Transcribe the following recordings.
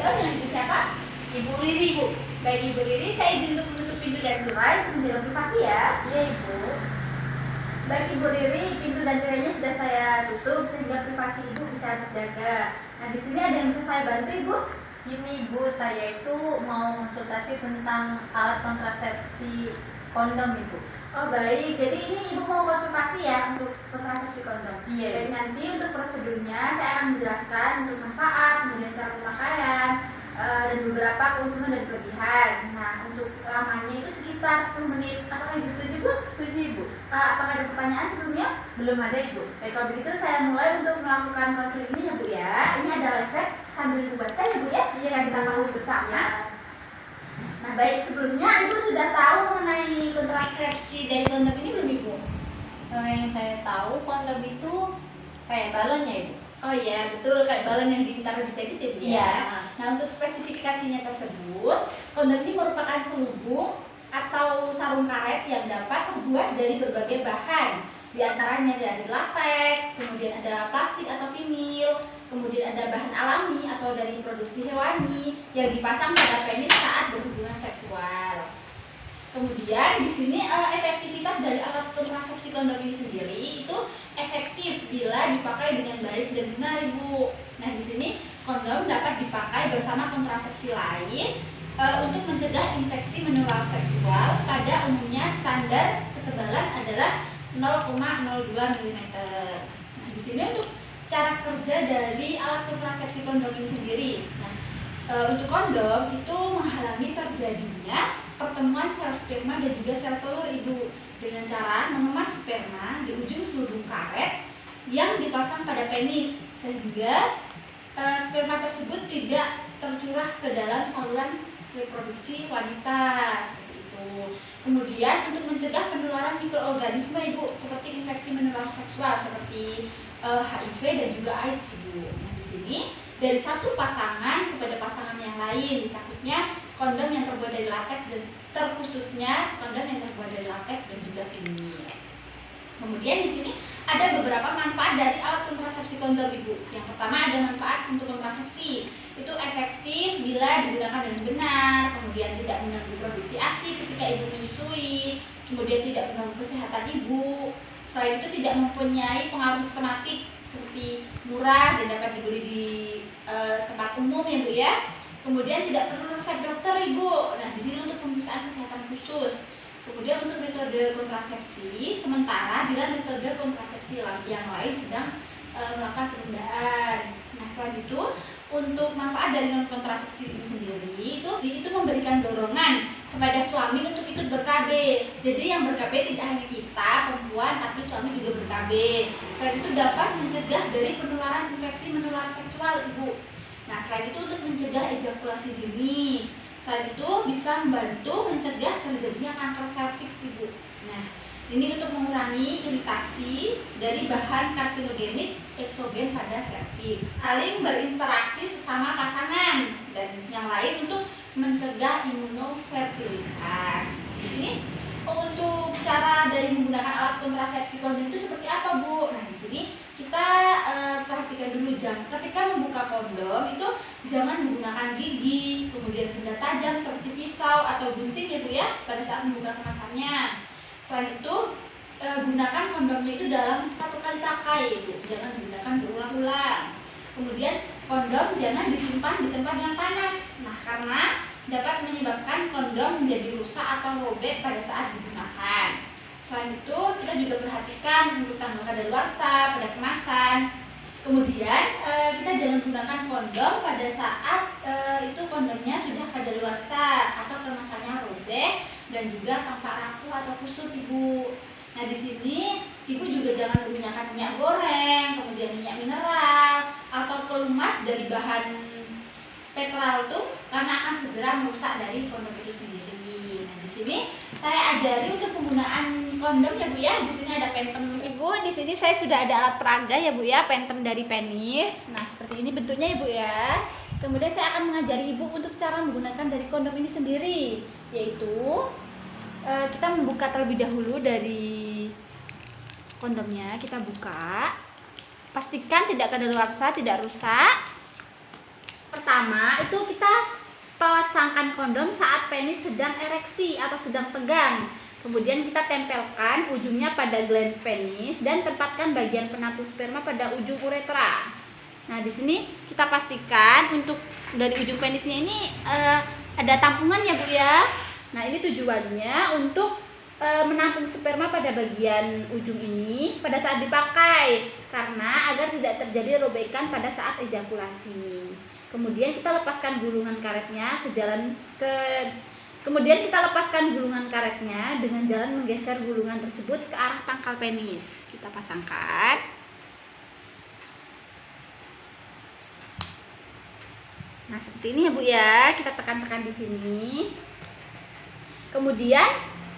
beritahu dengan Ibu siapa? Ibu Riri, Bu. Baik Ibu Riri, saya izin untuk menutup pintu dan tirai untuk menjaga privasi ya. Iya Ibu. Baik Ibu Riri, pintu dan tirainya sudah saya tutup sehingga privasi Ibu bisa terjaga. Nah di sini ada yang bisa saya bantu Ibu? Gini Bu, saya itu mau konsultasi tentang alat kontrasepsi kondom Ibu. Oh baik, jadi ini Ibu mau konsultasi ya untuk kontrasepsi kondom. Iya. Dan nanti untuk prosedurnya saya akan menjelaskan untuk manfaat, kemudian cara pemakaian, dan beberapa keuntungan dan kelebihan. Nah untuk lamanya itu sekitar 10 menit. Apakah Ibu setuju Bu? Setuju Ibu. Apakah ada pertanyaan sebelumnya? Belum ada Ibu. Baik, kalau begitu saya mulai untuk melakukan konseling ini ya Bu ya. Ini ada efek sambil Ibu baca ya Bu ya. Iya, Kita pahami bersama. Ya. Nah baik, sebelumnya Ibu sudah tahu mengenai kontrasepsi dari kondom ini belum Ibu? Yang saya tahu kondom itu kayak balon ya Ibu. Oh iya betul, kayak balon yang ditaruh di penis ya Bu ya. Iya. Nah untuk spesifikasinya tersebut, kondom ini merupakan selubung atau sarung karet yang dapat terbuat dari berbagai bahan. Di antaranya dari latex, kemudian ada plastik atau vinil, kemudian ada bahan alami atau dari produksi hewani yang dipasang pada penis saat berhubungan seksual. Kemudian di sini efektivitas dari alat kontrasepsi kondom ini sendiri itu efektif bila dipakai dengan baik dan benar Ibu. Nah di sini kondom dapat dipakai bersama kontrasepsi lain untuk mencegah infeksi menular seksual. Pada umumnya standar ketebalan adalah 0,02 mm. Nah di sini untuk cara kerja dari alat kontrasepsi kondom ini sendiri. Nah untuk kondom itu menghalangi terjadinya pertemuan sel sperma dan juga sel telur Ibu dengan cara mengemas sperma di ujung selubung karet yang dipasang pada penis sehingga sperma tersebut tidak tercurah ke dalam saluran reproduksi wanita seperti itu. Kemudian untuk mencegah penularan mikroorganisme Ibu seperti infeksi menular seksual seperti HIV dan juga AIDS Ibu. Nah di sini dari satu pasangan kepada pasangan yang lain, takutnya kondom yang terbuat dari latex dan terkhususnya kondom yang terbuat dari latex dan juga vinil. Kemudian di sini ada beberapa manfaat dari alat kontrasepsi kondom Ibu. Yang pertama ada manfaat untuk kontrasepsi. Itu efektif bila digunakan dengan benar, kemudian tidak mengganggu produksi ASI ketika Ibu menyusui, kemudian tidak mengganggu kesehatan Ibu. Selain itu tidak mempunyai pengaruh sistematik seperti murah dan dapat dibeli di tempat umum ya Bu ya. Kemudian tidak perlu resep dokter Ibu. Nah di sini untuk pemeriksaan kesehatan khusus. Kemudian untuk metode kontrasepsi sementara bila metode kontrasepsi yang lain sedang melakukan penundaan. Nah selain itu untuk manfaat dari kontrasepsi ini sendiri itu memberikan dorongan kepada suami untuk ikut ber-KB. Jadi yang ber-KB tidak hanya kita perempuan tapi suami juga ber-KB. Selain itu dapat mencegah dari penularan infeksi menular seksual Ibu. Nah selain itu untuk mencegah ejakulasi dini. Selain itu bisa membantu mencegah terjadinya kanker serviks Ibu. Nah ini untuk mengurangi iritasi dari bahan karsinogenik eksogen pada serviks. Saling berinteraksi sesama pasangan dan yang lain untuk mencegah imunofertilitas. Di sini untuk cara dari menggunakan alat kontrasepsi kondom itu seperti apa Bu? Nah di sini kita perhatikan dulu ketika membuka kondom itu jangan menggunakan gigi, kemudian benda tajam seperti pisau atau gunting ya Bu ya pada saat membuka kemasannya. Selain itu gunakan kondomnya itu dalam satu kali pakai Bu, jangan digunakan berulang-ulang. Kemudian kondom jangan disimpan di tempat yang panas. Nah karena dapat menyebabkan kondom menjadi rusak atau robek pada saat digunakan. Selain itu kita juga perhatikan untuk tanggal kadaluarsa pada kemasan. Kemudian kita jangan gunakan kondom pada saat itu kondomnya sudah kadaluarsa atau kemasannya robek dan juga tampak rapuh atau kusut Ibu. Nah di sini Ibu juga jangan menggunakan minyak goreng, kemudian minyak mineral atau pelumas dari bahan petraleum karena akan segera merusak dari kondom itu sendiri. Nah di sini saya ajari untuk penggunaan kondom ya Bu ya. Di sini ada pentem Ibu. Di sini saya sudah ada alat peraga ya Bu ya, pentem dari penis. Nah seperti ini bentuknya Ibu ya. Kemudian saya akan mengajari Ibu untuk cara menggunakan dari kondom ini sendiri, yaitu kita membuka terlebih dahulu dari kondomnya. Kita buka, pastikan tidak kadaluarsa, tidak rusak. Pertama, itu kita pasangkan kondom saat penis sedang ereksi atau sedang tegang. Kemudian kita tempelkan ujungnya pada glans penis dan tempatkan bagian penampung sperma pada ujung uretra. Nah, di sini kita pastikan untuk dari ujung penisnya ini ada tampungan ya Bu ya. Nah, ini tujuannya untuk menampung sperma pada bagian ujung ini pada saat dipakai, karena agar tidak terjadi robekan pada saat ejakulasi. Kemudian kita lepaskan gulungan karetnya Kemudian kita lepaskan gulungan karetnya dengan jalan menggeser gulungan tersebut ke arah pangkal penis. Kita pasangkan. Nah, seperti ini ya Bu ya. Kita tekan-tekan di sini. Kemudian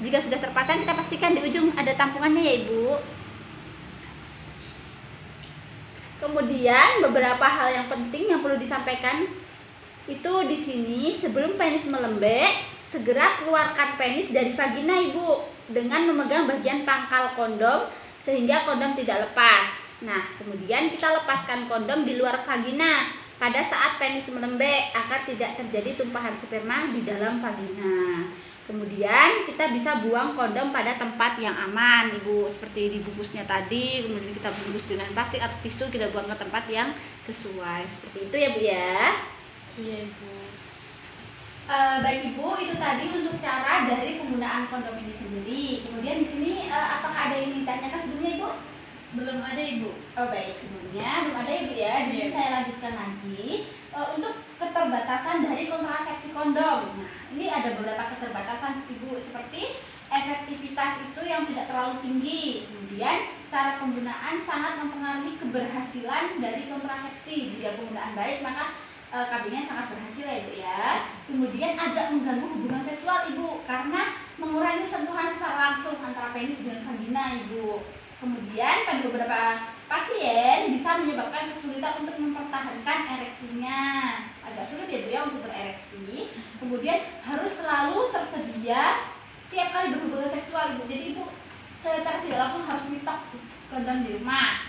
jika sudah terpasang, kita pastikan di ujung ada tampungannya ya Ibu. Kemudian beberapa hal yang penting yang perlu disampaikan itu di sini, sebelum penis melembek, segera keluarkan penis dari vagina Ibu dengan memegang bagian pangkal kondom sehingga kondom tidak lepas. Nah, kemudian kita lepaskan kondom di luar vagina pada saat penis melembek agar tidak terjadi tumpahan sperma di dalam vagina. Kemudian kita bisa buang kondom pada tempat yang aman Ibu, seperti dibungkusnya tadi. Kemudian kita bungkus dengan plastik atau tisu, kita buang ke tempat yang sesuai. Seperti itu ya Bu ya. Iya Ibu. Baik Ibu, itu tadi untuk cara dari penggunaan kondom ini sendiri. Kemudian di sini apakah ada yang ditanyakan sebelumnya Ibu? Belum ada Ibu. Oh baik, sebelumnya belum ada Ibu ya. Di sini saya lanjutkan lagi untuk keterbatasan dari kontrasepsi kondom. Nah, ini ada beberapa keterbatasan Ibu, seperti efektivitas itu yang tidak terlalu tinggi. Kemudian cara penggunaan sangat mempengaruhi keberhasilan dari kontrasepsi. Jika penggunaan baik, maka kabinnya sangat berhasil ya Ibu ya. Kemudian agak mengganggu hubungan seksual Ibu, karena mengurangi sentuhan secara langsung antara penis dengan vagina Ibu. Kemudian pada beberapa pasien bisa menyebabkan kesulitan untuk mempertahankan ereksinya. Agak sulit ya Bu ya untuk berereksi. Kemudian harus selalu tersedia setiap kali berhubungan seksual Ibu. Jadi Ibu secara tidak langsung harus nyetok kondom di rumah.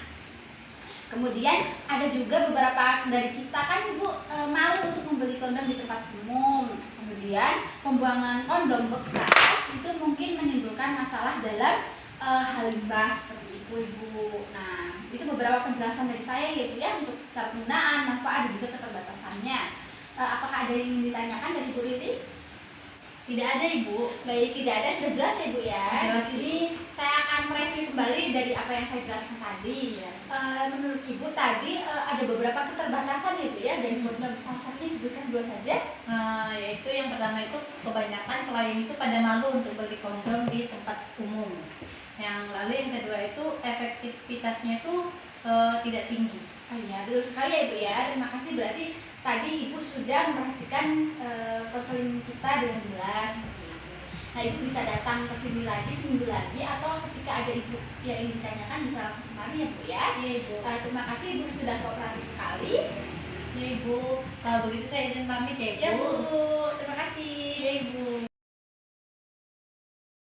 Kemudian ada juga beberapa dari kita kan Ibu malu untuk membeli kondom di tempat umum. Kemudian pembuangan kondom bekas itu mungkin menimbulkan masalah dalam hal limbah seperti itu Ibu. Nah, itu beberapa penjelasan dari saya ya Bu ya untuk cara penggunaan, manfaat dan juga keterbatasannya. Apakah ada yang ingin ditanyakan dari Bu Riri? Tidak ada Ibu. Baik, tidak ada, sudah jelas ya Bu ya. Jelas, Di sini saya akan mereview kembali dari apa yang saya jelaskan tadi. Ya. Menurut Ibu tadi ada beberapa keterbatasan ya Bu ya dari kondom. Salah satunya sebutkan dua saja. Yaitu yang pertama itu kebanyakan klien itu pada malu untuk beli kondom di tempat umum. Yang lalu yang kedua itu efektivitasnya itu tidak tinggi. Oh iya, betul sekali ya Ibu ya. Terima kasih, berarti tadi Ibu sudah memperhatikan konseling kita dengan jelas seperti itu. Nah, Ibu bisa datang ke sini lagi seminggu lagi, atau ketika ada Ibu yang ingin ditanyakan bisa langsung kemari ya Bu ya. Iya Ibu. Terima kasih Ibu sudah kooperatif sekali. Iya Ibu. Kalau begitu saya izin pamit ya Ibu. Ya Bu, terima kasih. Iya Ibu.